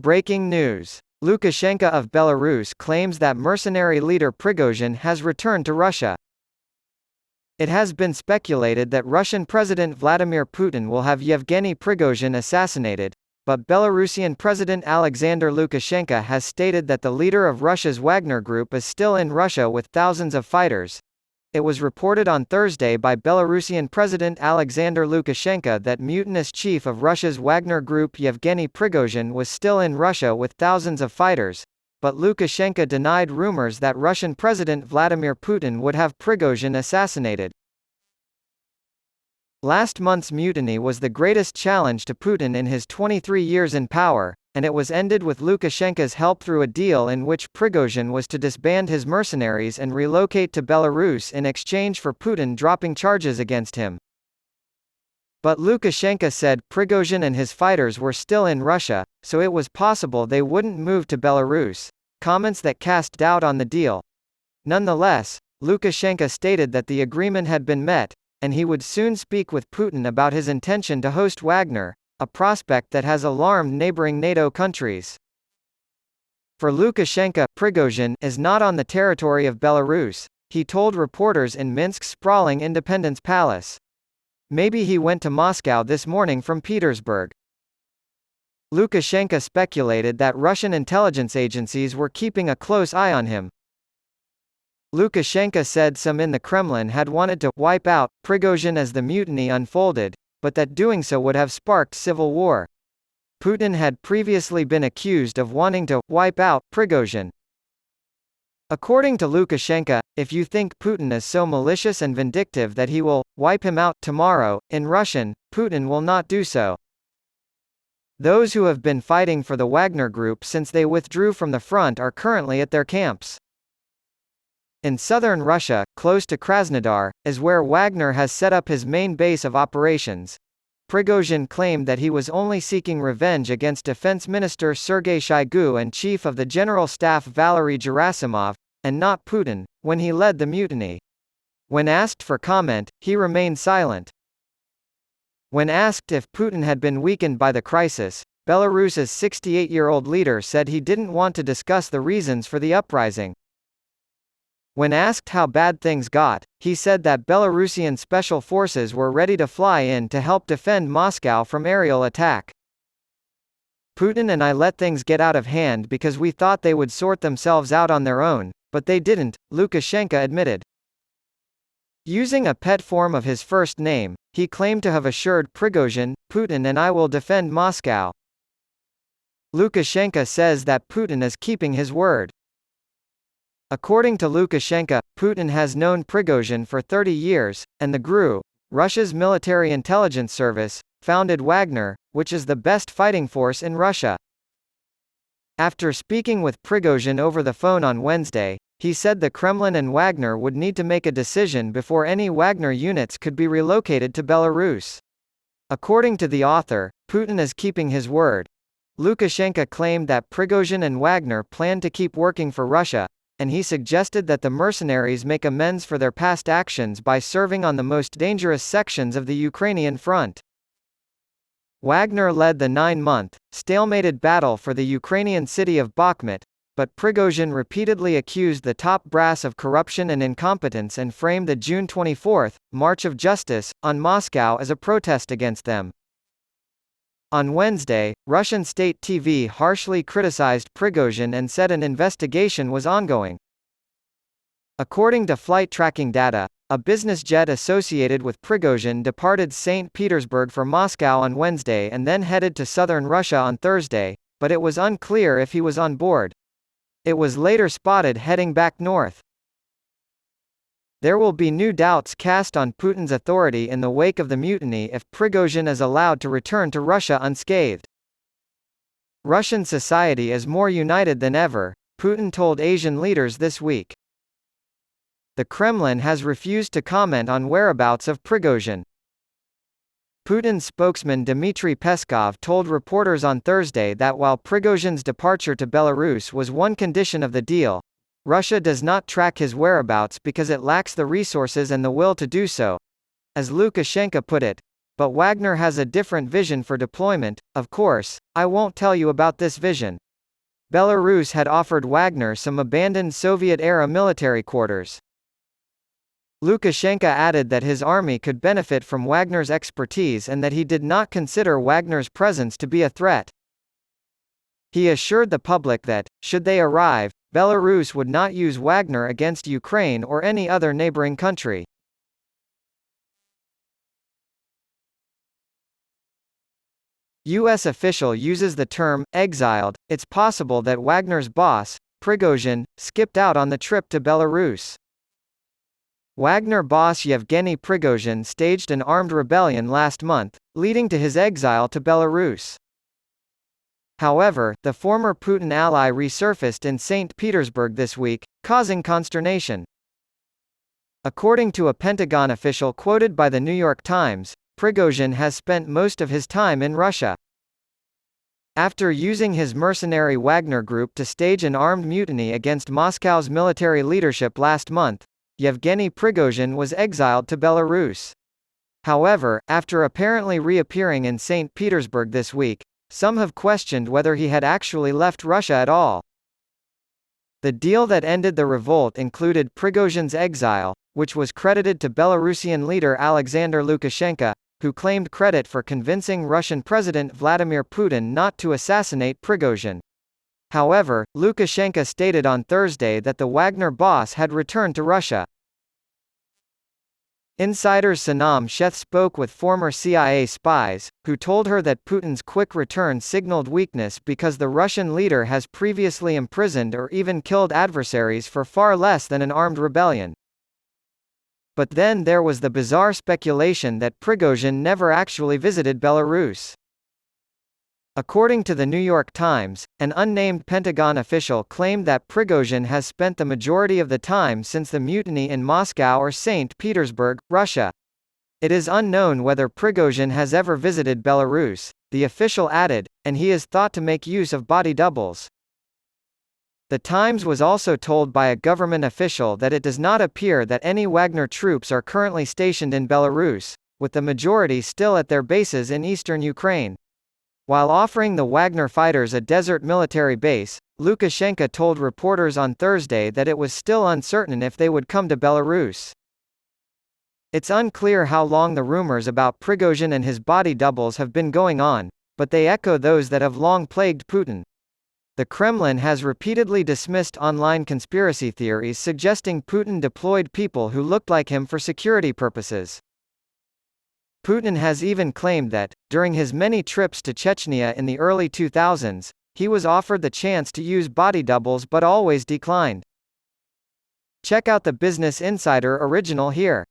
Breaking news. Lukashenko of Belarus claims that mercenary leader Prigozhin has returned to Russia. It has been speculated that Russian President Vladimir Putin will have Yevgeny Prigozhin assassinated, but Belarusian President Alexander Lukashenko has stated that the leader of Russia's Wagner Group is still in Russia with thousands of fighters. It was reported on Thursday by Belarusian President Alexander Lukashenko that mutinous chief of Russia's Wagner Group Yevgeny Prigozhin was still in Russia with thousands of fighters, but Lukashenko denied rumors that Russian President Vladimir Putin would have Prigozhin assassinated. Last month's mutiny was the greatest challenge to Putin in his 23 years in power, and it was ended with Lukashenko's help through a deal in which Prigozhin was to disband his mercenaries and relocate to Belarus in exchange for Putin dropping charges against him. But Lukashenko said Prigozhin and his fighters were still in Russia, so it was possible they wouldn't move to Belarus, comments that cast doubt on the deal. Nonetheless, Lukashenko stated that the agreement had been met, and he would soon speak with Putin about his intention to host Wagner, a prospect that has alarmed neighboring NATO countries. For Lukashenko, Prigozhin is not on the territory of Belarus, he told reporters in Minsk's sprawling Independence Palace. Maybe he went to Moscow this morning from Petersburg. Lukashenko speculated that Russian intelligence agencies were keeping a close eye on him. Lukashenko said some in the Kremlin had wanted to wipe out Prigozhin as the mutiny unfolded, but that doing so would have sparked civil war. Putin had previously been accused of wanting to wipe out Prigozhin. According to Lukashenko, if you think Putin is so malicious and vindictive that he will wipe him out tomorrow, in Russian, Putin will not do so. Those who have been fighting for the Wagner Group since they withdrew from the front are currently at their camps. In southern Russia, close to Krasnodar, is where Wagner has set up his main base of operations. Prigozhin claimed that he was only seeking revenge against Defense Minister Sergei Shoigu and Chief of the General Staff Valery Gerasimov, and not Putin, when he led the mutiny. When asked for comment, he remained silent. When asked if Putin had been weakened by the crisis, Belarus's 68-year-old leader said he didn't want to discuss the reasons for the uprising. When asked how bad things got, he said that Belarusian special forces were ready to fly in to help defend Moscow from aerial attack. Putin and I let things get out of hand because we thought they would sort themselves out on their own, but they didn't, Lukashenko admitted. Using a pet form of his first name, he claimed to have assured Prigozhin, "Putin and I will defend Moscow." Lukashenko says that Putin is keeping his word. According to Lukashenko, Putin has known Prigozhin for 30 years, and the GRU, Russia's military intelligence service, founded Wagner, which is the best fighting force in Russia. After speaking with Prigozhin over the phone on Wednesday, he said the Kremlin and Wagner would need to make a decision before any Wagner units could be relocated to Belarus. According to the author, Putin is keeping his word. Lukashenko claimed that Prigozhin and Wagner plan to keep working for Russia, and he suggested that the mercenaries make amends for their past actions by serving on the most dangerous sections of the Ukrainian front. Wagner led the 9-month, stalemated battle for the Ukrainian city of Bakhmut, but Prigozhin repeatedly accused the top brass of corruption and incompetence and framed the June 24 March of Justice on Moscow as a protest against them. On Wednesday, Russian state TV harshly criticized Prigozhin and said an investigation was ongoing. According to flight tracking data, a business jet associated with Prigozhin departed St. Petersburg for Moscow on Wednesday and then headed to southern Russia on Thursday, but it was unclear if he was on board. It was later spotted heading back north. There will be new doubts cast on Putin's authority in the wake of the mutiny if Prigozhin is allowed to return to Russia unscathed. Russian society is more united than ever, Putin told Asian leaders this week. The Kremlin has refused to comment on whereabouts of Prigozhin. Putin's spokesman Dmitry Peskov told reporters on Thursday that while Prigozhin's departure to Belarus was one condition of the deal, Russia does not track his whereabouts because it lacks the resources and the will to do so. As Lukashenko put it, But Wagner has a different vision for deployment. Of course, I won't tell you about this vision. Belarus had offered Wagner some abandoned Soviet-era military quarters. Lukashenko added that his army could benefit from Wagner's expertise and that he did not consider Wagner's presence to be a threat. He assured the public that, should they arrive, Belarus would not use Wagner against Ukraine or any other neighboring country. U.S. official uses the term exiled. It's possible that Wagner's boss, Prigozhin, skipped out on the trip to Belarus. Wagner boss Yevgeny Prigozhin staged an armed rebellion last month, leading to his exile to Belarus. However, the former Putin ally resurfaced in St. Petersburg this week, causing consternation. According to a Pentagon official quoted by the New York Times, Prigozhin has spent most of his time in Russia. After using his mercenary Wagner group to stage an armed mutiny against Moscow's military leadership last month, Yevgeny Prigozhin was exiled to Belarus. However, after apparently reappearing in St. Petersburg this week, some have questioned whether he had actually left Russia at all. The deal that ended the revolt included Prigozhin's exile, which was credited to Belarusian leader Alexander Lukashenko, who claimed credit for convincing Russian President Vladimir Putin not to assassinate Prigozhin. However, Lukashenko stated on Thursday that the Wagner boss had returned to Russia. Insider Sanam Sheth spoke with former CIA spies, who told her that Putin's quick return signaled weakness because the Russian leader has previously imprisoned or even killed adversaries for far less than an armed rebellion. But then there was the bizarre speculation that Prigozhin never actually visited Belarus. According to the New York Times, an unnamed Pentagon official claimed that Prigozhin has spent the majority of the time since the mutiny in Moscow or St. Petersburg, Russia. It is unknown whether Prigozhin has ever visited Belarus, the official added, and he is thought to make use of body doubles. The Times was also told by a government official that it does not appear that any Wagner troops are currently stationed in Belarus, with the majority still at their bases in eastern Ukraine. While offering the Wagner fighters a desert military base, Lukashenko told reporters on Thursday that it was still uncertain if they would come to Belarus. It's unclear how long the rumors about Prigozhin and his body doubles have been going on, but they echo those that have long plagued Putin. The Kremlin has repeatedly dismissed online conspiracy theories suggesting Putin deployed people who looked like him for security purposes. Putin has even claimed that, during his many trips to Chechnya in the early 2000s, he was offered the chance to use body doubles but always declined. Check out the Business Insider original here.